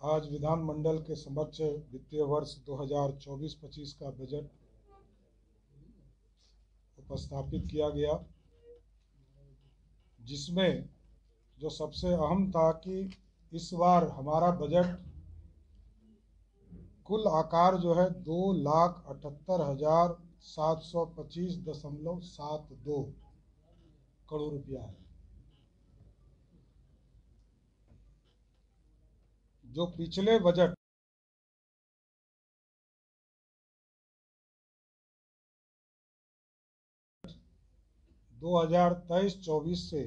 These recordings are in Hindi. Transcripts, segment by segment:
आज विधानमंडल के समक्ष वित्तीय वर्ष 2024-25 का बजट उपस्थापित किया गया, जिसमें जो सबसे अहम था कि इस बार हमारा बजट कुल आकार जो है 2,78,725.72 करोड़ रुपया है, जो पिछले बजट 2023-24 से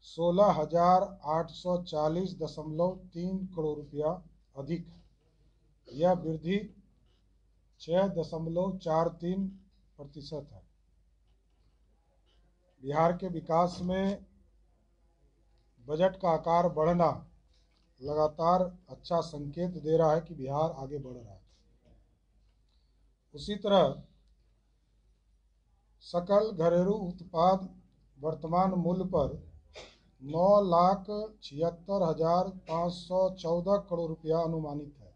16,840.3 करोड़ रुपया अधिक है। यह वृद्धि 6.43% है। बिहार के विकास में बजट का आकार बढ़ना लगातार अच्छा संकेत दे रहा है कि बिहार आगे बढ़ रहा है। उसी तरह सकल घरेलू उत्पाद वर्तमान मूल्य पर 9,76,514 करोड़ रुपया अनुमानित है।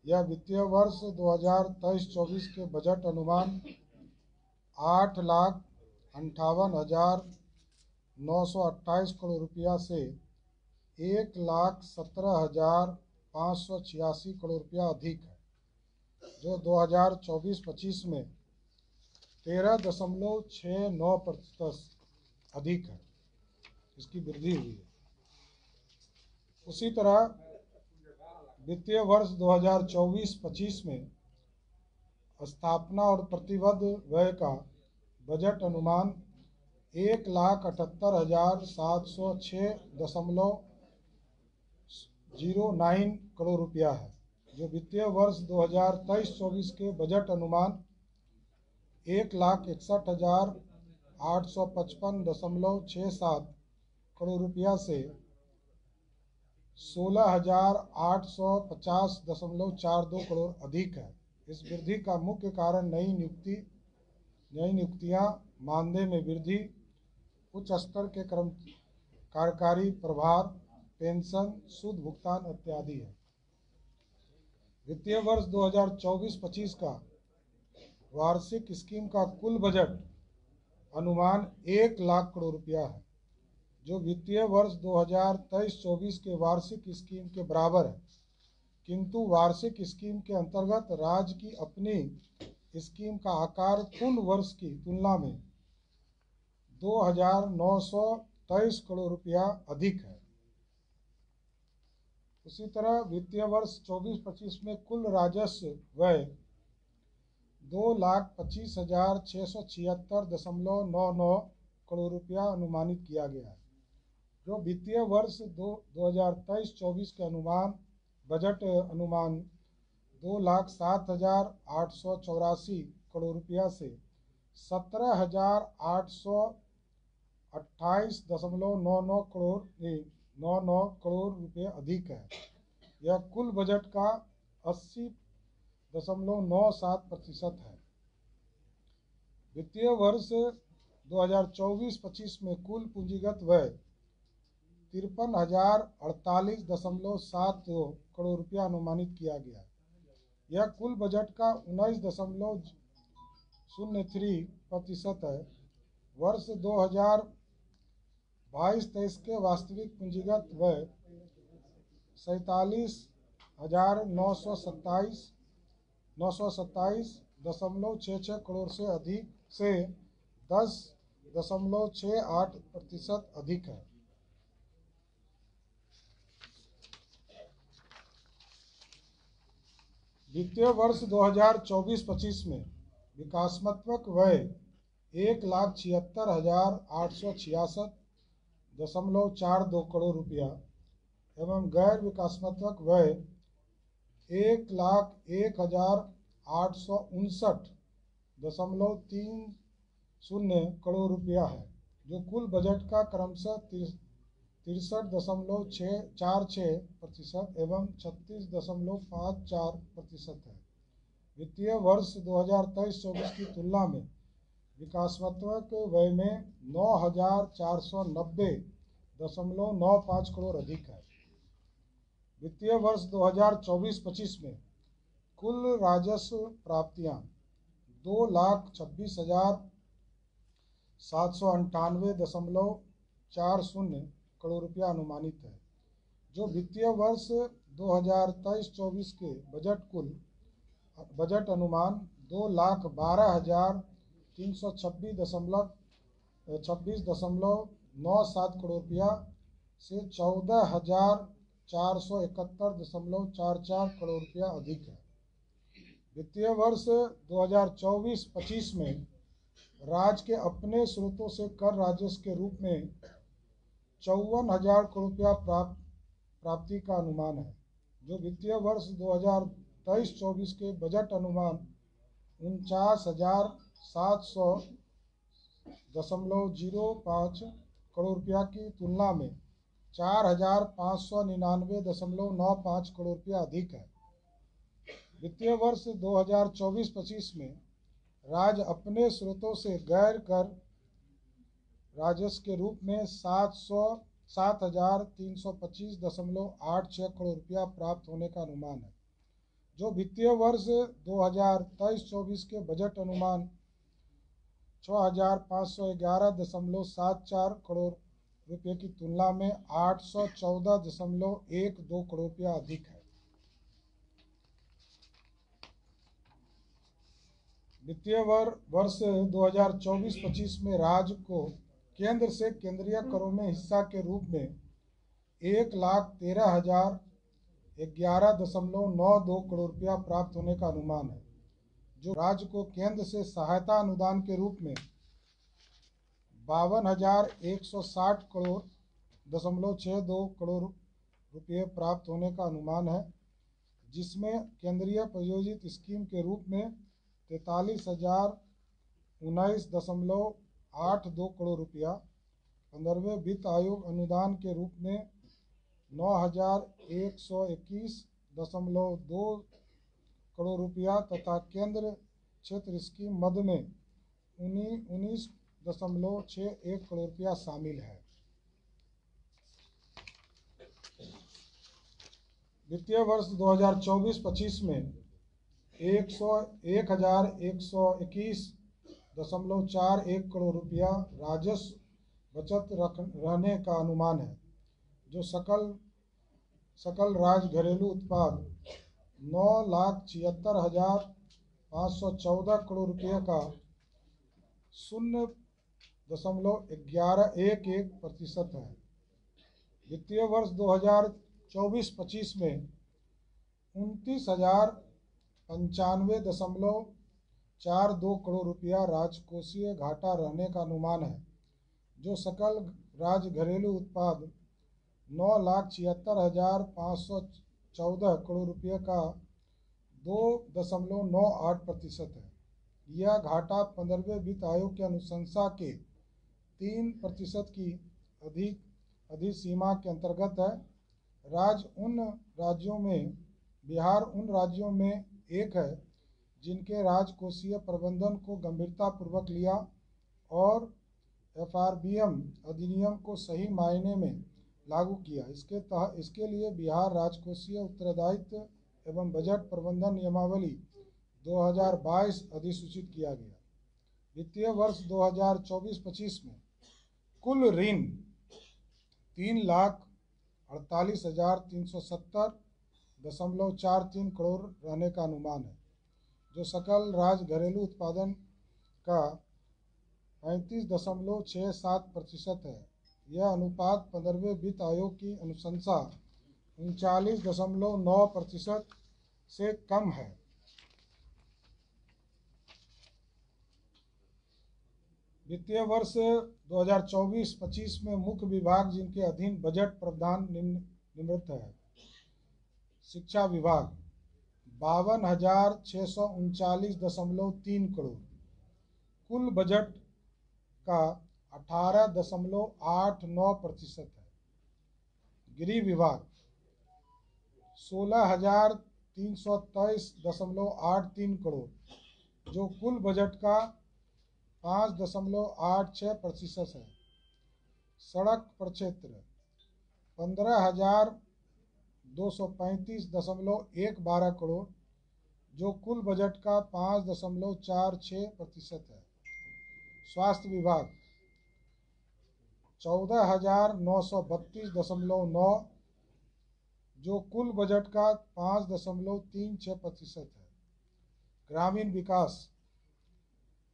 यह वित्तीय वर्ष 2023-24 के बजट अनुमान 8,58,928 करोड़ रुपया से 1,17,586 करोड़ रुपया अधिक है, जो 2024-25 में 13.69% अधिक है। इसकी वृद्धि हुई है। उसी तरह वित्तीय वर्ष 2024-25 में स्थापना और प्रतिबद्ध व्यय का बजट अनुमान 1,78,706.09 करोड़ रुपया है, जो वित्तीय वर्ष 2023-24 के बजट अनुमान 1,61,855.67 करोड़ रुपया से 16,850.42 करोड़ अधिक है। इस वृद्धि का मुख्य कारण नई नियुक्तियां, मानदेय में वृद्धि, उच्च स्तर के कार्यकारी प्रभार, पेंशन, सूद भुगतान इत्यादि है। वित्तीय वर्ष 2024-25 का वार्षिक स्कीम का कुल बजट अनुमान 1 लाख करोड़ रुपया है, जो वित्तीय वर्ष 2023-24 के वार्षिक स्कीम के बराबर है। किंतु वार्षिक स्कीम के अंतर्गत राज्य की अपनी स्कीम का आकार पूर्ण वर्ष की तुलना में 2,923 करोड़ रुपया अधिक है। उसी तरह वित्तीय वर्ष 24-25 में कुल राजस्व व्यय 2,25,676.99 करोड़ रुपया अनुमानित किया गया है, जो वित्तीय वर्ष 2023-24 के बजट अनुमान 2,07,884 करोड़ रुपया से 17,828.99 करोड़ रुपये अधिक है। यह कुल बजट का 80.97% है। वित्तीय वर्ष 2024-25 में कुल पूंजीगत व्यय 53,048.72 करोड़ रुपया अनुमानित किया गया है। यह कुल बजट का 19.03% है। वर्ष 2022-23 के वास्तविक पूंजीगत व्यय 47,927.66 करोड़ से अधिक से 10.68% अधिक है। वित्तीय वर्ष 2024-25 में विकासात्मक व्यय 1,76,866.42 करोड़ रुपया एवं गैर विकासात्मक व्यय 1,01,859.30 करोड़ रुपया है, जो कुल बजट का क्रमशः 63.46% एवं 36.54% है। वित्तीय वर्ष 2023-24 की तुलना में विकासात्मक व्यय में 9,490.95 करोड़ अधिक है। वित्तीय वर्ष 2024-25 में कुल राजस्व प्राप्तियां 2,26,798.40 करोड़ रुपया अनुमानित है, जो वित्तीय वर्ष 2023-24 के बजट अनुमान 2,12,326.97 करोड़ रुपया से 14,471.44 करोड़ रुपया अधिक है। वित्तीय वर्ष 2024-25 में राज्य के अपने स्रोतों से कर राजस्व के रूप में 54,000 करोड़ रुपया प्राप्ति का अनुमान है, जो वित्तीय वर्ष 2023-24 के बजट अनुमान 49,700.05 करोड़ रुपया की तुलना में 4,599.95 करोड़ रुपया अधिक है। वित्तीय वर्ष 2024-25 में राज्य अपने स्रोतों से गैर कर राजस्व के रूप में 7,325.86 करोड़ रुपया प्राप्त होने का अनुमान है, जो वित्तीय वर्ष 2023-24 के बजट अनुमान 6,511.74 करोड़ रुपये की तुलना में 814.12 करोड़ रुपया अधिक है। वित्तीय वर्ष 2024-25 में राज्य को केंद्र से केंद्रीय करों में हिस्सा के रूप में 1,13,011.92 करोड़ रुपया प्राप्त होने का अनुमान है, जो राज्य को केंद्र से सहायता अनुदान के रूप में 52,160.62 करोड़ रुपये प्राप्त होने का अनुमान है, जिसमें केंद्रीय प्रायोजित स्कीम के रूप में 43,019.82 करोड़ रुपया, 15वें वित्त आयोग अनुदान के रूप में 9,121.2 करोड़ रुपया तथा केंद्र क्षेत्र स्कीम मद में 19.61 करोड़ रुपया शामिल है। वित्तीय वर्ष 2024-25 में 1,121.41 करोड़ रुपया राजस्व बचत रहने का अनुमान है, जो सकल राज्य घरेलू उत्पाद 9,76,514 करोड़ रुपये का 0.11% है। वित्तीय वर्ष 2024-25 में 29,095.42 करोड़ रुपया राजकोषीय घाटा रहने का अनुमान है, जो सकल राज्य घरेलू उत्पाद 9,76,514 करोड़ रुपये का 2.98% है। यह घाटा 15वें वित्त आयोग की अनुशंसा के 3% की अधिसीमा के अंतर्गत है। बिहार उन राज्यों में एक है जिनके राजकोषीय प्रबंधन को गंभीरतापूर्वक लिया और एफआरबीएम अधिनियम को सही मायने में लागू किया। इसके लिए बिहार राजकोषीय उत्तरदायित्व एवं बजट प्रबंधन नियमावली 2022 अधिसूचित किया गया। वित्तीय वर्ष 2024-25 में कुल ऋण 3,48,370.43 करोड़ रहने का अनुमान है, जो सकल राज्य घरेलू उत्पादन का 35.67% है। यह अनुपात 15वें वित्त आयोग की अनुशंसा 39.9% से कम है। वित्तीय वर्ष 2024-25 में मुख्य विभाग जिनके अधीन बजट प्रावधान निम्नलिखित है। शिक्षा विभाग 52,639.3 करोड़, कुल बजट का 18.89% है। गृह विभाग 16,323.83 करोड़, जो कुल बजट का 5.86% है। सड़क प्रक्षेत्र 15,000 235.112 करोड़, जो कुल बजट का 5.46% है। स्वास्थ्य विभाग 14,932.9, जो कुल बजट का 5.36% है। ग्रामीण विकास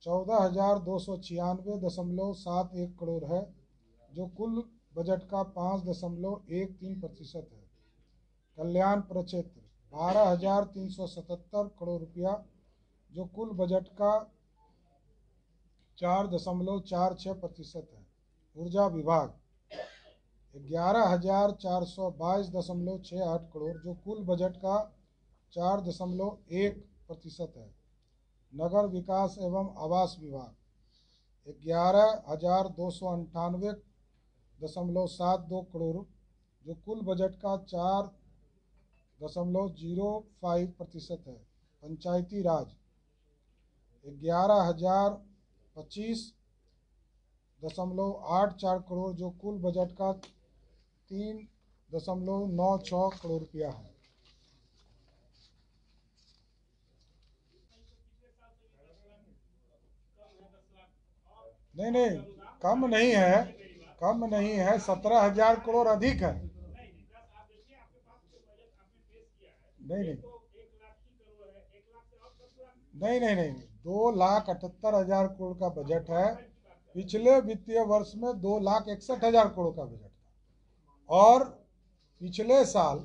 14,296.71 करोड़ है, जो कुल बजट का 5.13% है। कल्याण प्रक्षेत्र 12,377 करोड़ रुपया, जो कुल बजट का 4.46% है। ऊर्जा विभाग 11,422.68 करोड़, जो कुल बजट का 4.1% है। नगर विकास एवं आवास विभाग 11,298.72 करोड़, जो कुल बजट का 4.05% है। पंचायती राज 11,025.84 करोड़, जो कुल बजट का 3.96 करोड़ रुपया है। नहीं, कम नहीं है, कम नहीं है, 17,000 करोड़ अधिक है। नहीं, 2,78,000 करोड़ का बजट है। पिछले वित्तीय वर्ष में 2,61,000 करोड़ का बजट था, और पिछले साल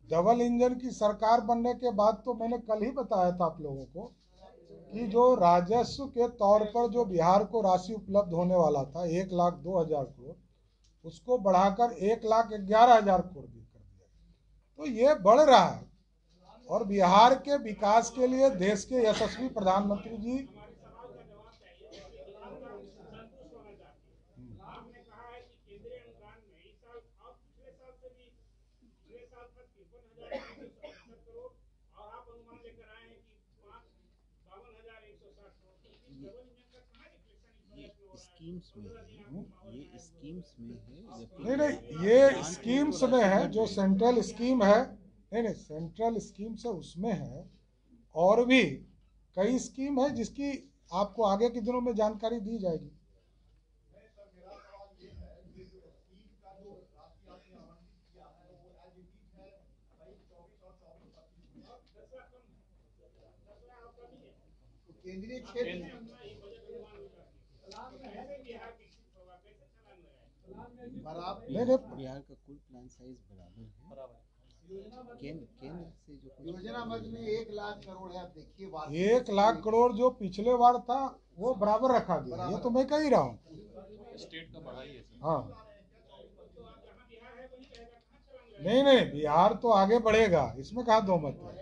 डबल इंजन की सरकार बनने के बाद तो मैंने कल ही बताया था आप लोगों को कि जो राजस्व के तौर पर जो बिहार को राशि उपलब्ध होने वाला था 1,02,000 करोड़, उसको बढ़ाकर 1,11,000 करोड़ भी कर दिया। तो ये बढ़ रहा है, और बिहार के विकास के लिए देश के यशस्वी प्रधानमंत्री जी स्कीम्स में है, ये स्कीम्स में है। नहीं, ये स्कीम्स में है, जो सेंट्रल स्कीम है। नहीं, सेंट्रल स्कीम से उसमें है, और भी कई स्कीम है जिसकी आपको आगे के दिनों में जानकारी दी जाएगी। केंद्रीय क्षेत्र बिहार का कुल प्लान साइज बराबर है। केंद्र से जो योजना मद में 1,00,000 करोड़ है। आप देखिए 1,00,000 करोड़ जो पिछले बार था वो बराबर रखा गया, ये तो मैं कह ही रहा हूँ। स्टेट का बढ़ा ही है। हाँ, नहीं, बिहार तो आगे बढ़ेगा, इसमें कहाँ दो मत है।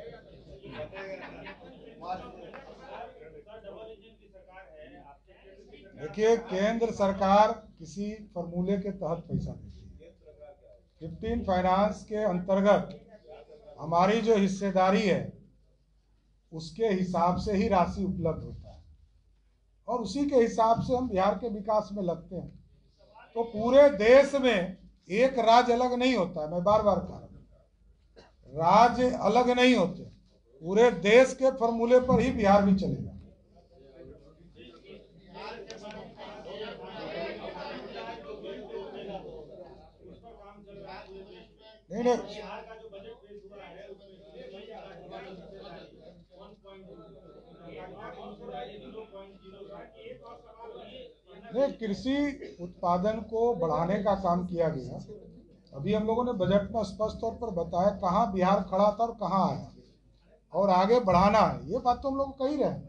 देखिए, केंद्र सरकार किसी फॉर्मूले के तहत पैसा देती है। 15 फाइनेंस के अंतर्गत हमारी जो हिस्सेदारी है उसके हिसाब से ही राशि उपलब्ध होता है, और उसी के हिसाब से हम बिहार के विकास में लगते हैं। तो पूरे देश में एक राज्य अलग नहीं होता है, मैं बार बार कह रहा हूँ, राज्य अलग नहीं होते, पूरे देश के फॉर्मूले पर ही बिहार भी चलेगा। नहीं, कृषि उत्पादन को बढ़ाने का काम किया गया। अभी हम लोगों ने बजट में स्पष्ट तौर पर बताया कहाँ बिहार खड़ा था और कहाँ आया, और आगे बढ़ाना है, ये बात तो हम लोग कह ही रहे हैं।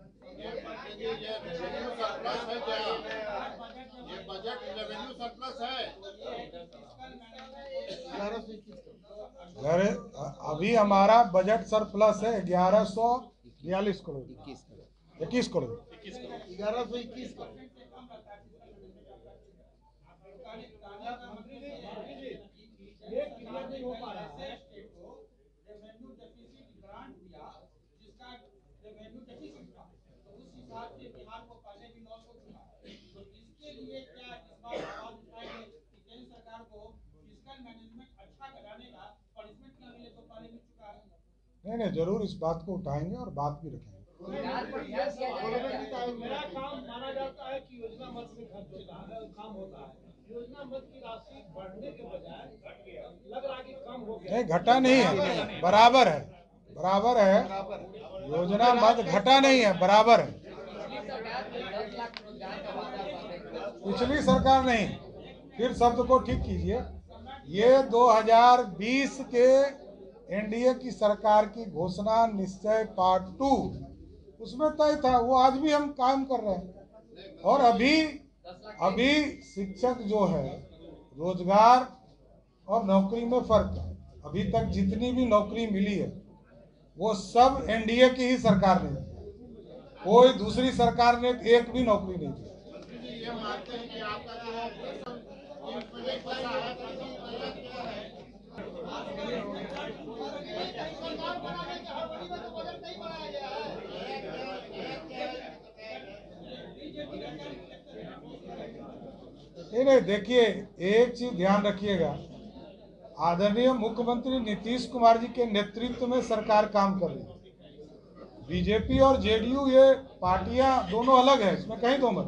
अरे अभी हमारा बजट सरप्लस है 1142 करोड़, 21 करोड़, 1121 करोड़। नहीं, जरूर इस बात को उठाएंगे और बात भी रखेंगे। मेरा काम माना जाता है कि योजना मत से खर्च होता है, काम होता है। योजना मत की राशि बढ़ने के बजाय लग रहा है कि कम हो गया। नहीं, घटा नहीं है, बराबर है, बराबर है। योजना मत घटा नहीं है, बराबर है। पिछली सरकार नहीं, फिर शब्द को ठीक कीजिए। ये 2020 के एनडीए की सरकार की घोषणा निश्चय पार्ट 2 उसमें तय था, वो आज भी हम काम कर रहे हैं। और अभी शिक्षक जो है, रोजगार और नौकरी में फर्क है। अभी तक जितनी भी नौकरी मिली है वो सब एनडीए की ही सरकार ने दी, कोई दूसरी सरकार ने एक भी नौकरी नहीं दी। नहीं, देखिए, एक चीज ध्यान रखिएगा, आदरणीय मुख्यमंत्री नीतीश कुमार जी के नेतृत्व में सरकार काम कर रही है। बीजेपी और जेडीयू ये पार्टियां दोनों अलग है, इसमें कहीं दो मत।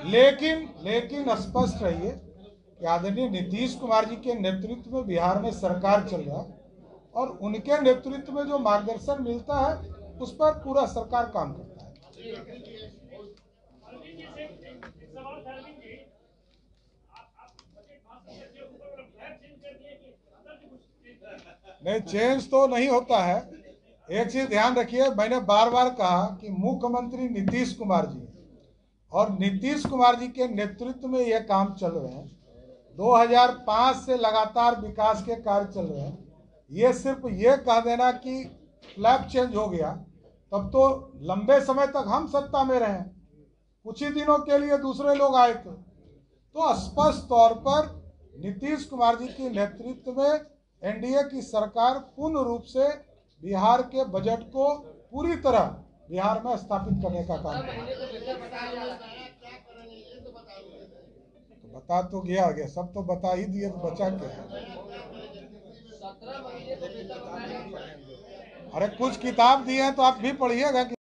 लेकिन स्पष्ट रहिए कि आदरणीय नीतीश कुमार जी के नेतृत्व में बिहार में सरकार चल रहा है और उनके नेतृत्व में जो मार्गदर्शन मिलता है उस पर पूरा सरकार काम करता है। नहीं, चेंज तो नहीं होता है। एक चीज ध्यान रखिए, मैंने बार बार कहा कि मुख्यमंत्री नीतीश कुमार जी और नीतीश कुमार जी के नेतृत्व में यह काम चल रहे हैं। 2005 से लगातार विकास के कार्य चल रहे हैं। ये सिर्फ ये कह देना कि फ्लैग चेंज हो गया, तब तो लंबे समय तक हम सत्ता में रहे, कुछ ही दिनों के लिए दूसरे लोग आए थे। तो स्पष्ट तौर पर नीतीश कुमार जी के नेतृत्व में एनडीए की सरकार पूर्ण रूप से बिहार के बजट को पूरी तरह बिहार में स्थापित करने का काम कर रही है। तो बता तो गया, सब तो बता ही दिए, तो बचा क्या? अरे कुछ किताब दिए हैं तो आप भी पढ़िएगा कि